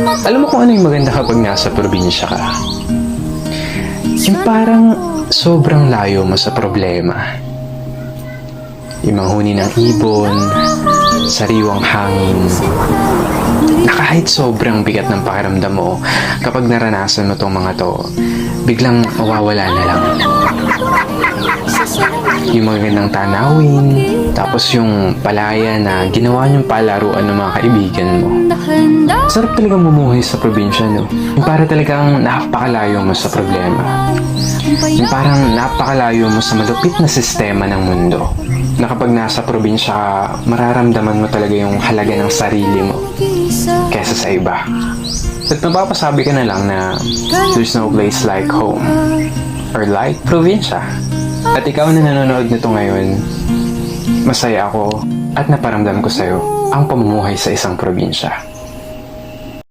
Alam mo kung ano yung maganda kapag nasa probinsya ka? Yung parang sobrang layo mo sa problema. Yung manghuni ng ibon, sariwang hangin, na kahit sobrang bigat ng pakiramdam mo, kapag naranasan mo tong mga to, biglang mawawala na lang. Yung magandang tanawin, tapos yung palaya na ginawa niyong palaruan ng mga kaibigan mo. Sarap talagang bumuhay sa probinsya, no? Yung para talagang napakalayo mo sa problema. Yung parang napakalayo mo sa malupit na sistema ng mundo. Na kapag nasa probinsya ka, mararamdaman mo talaga yung halaga ng sarili mo kesa sa iba. At mapapasabi ka na lang na there's no place like home or like probinsya. At ikaw na nanonood nito ngayon, masaya ako at naparamdam ko sa'yo ang pamumuhay sa isang probinsya.